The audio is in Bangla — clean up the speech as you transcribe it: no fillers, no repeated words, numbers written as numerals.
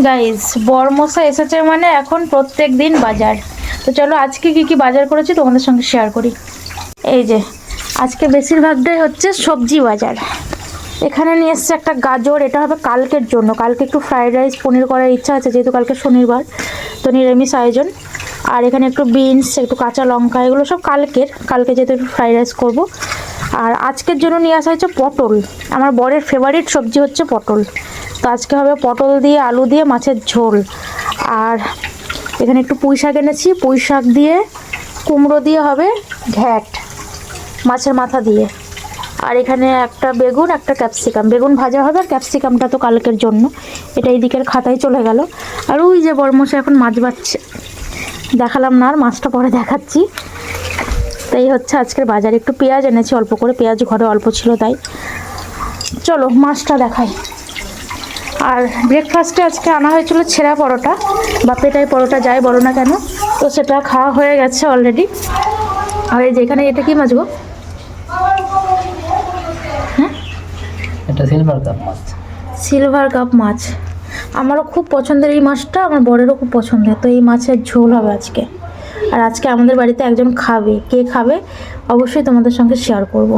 গাইস, বরমশা এসেছে মানে এখন প্রত্যেক দিন বাজার। তো চলো আজকে কি কি বাজার করেছি তোমাদের সঙ্গে শেয়ার করি। এই যে আজকে বেশিরভাগটাই হচ্ছে সবজি বাজার। এখানে নিয়ে এসছে একটা গাজর, এটা হবে কালকের জন্য। কালকে একটু ফ্রাইড রাইস পনির করার ইচ্ছা আছে, যেহেতু কালকে শনিবার, তো নিরামিষ আয়োজন। আর এখানে একটু বিনস, একটু কাঁচা লঙ্কা, এগুলো সব কালকে যেহেতু একটু ফ্রাইড রাইস করবো। আর আজকের জন্য নিয়ে আসা হয়েছে পটল। আমার বরের ফেভারিট সবজি হচ্ছে পটল, তো আজকে হবে পটল দিয়ে আলু দিয়ে মাছের ঝোল। আর এখানে একটু পুঁই শাক এনেছি, পুঁই শাক দিয়ে কুমড়ো দিয়ে হবে ঘ্যাট মাছের মাথা দিয়ে। আর এখানে একটা বেগুন, একটা ক্যাপসিকাম, বেগুন ভাজা হবে আর ক্যাপসিকামটা তো কালকের জন্য। এটা এই দিকের খাতায় চলে গেল। আর ওই যে বরমশাই এখন মাছ বাচ্ছে, দেখালাম না, আর মাছটা পরে দেখাচ্ছি। তাই হচ্ছে আজকের বাজার। একটু পেঁয়াজ এনেছি অল্প করে, পেঁয়াজ ঘরে অল্প ছিল তাই। চলো মাছটা দেখাই। আর ব্রেকফাস্টে আজকে আনা হয়েছিল ছেঁড়া পরোটা বা পেটাই পরোটা, যাই বলো না কেন, তো সেটা খাওয়া হয়ে গেছে অলরেডি। আর এই যেখানে এটা কি মাছ গো? হ্যাঁ, এটা সিলভার কাপ মাছ। সিলভার কাপ মাছ। আমারও খুব পছন্দের এই মাছটা, আমার বরেরও খুব পছন্দের। তো এই মাছের ঝোল হবে আজকে। আর আজকে আমাদের বাড়িতে একজন খাবে, কে খাবে অবশ্যই তোমাদের সঙ্গে শেয়ার করব।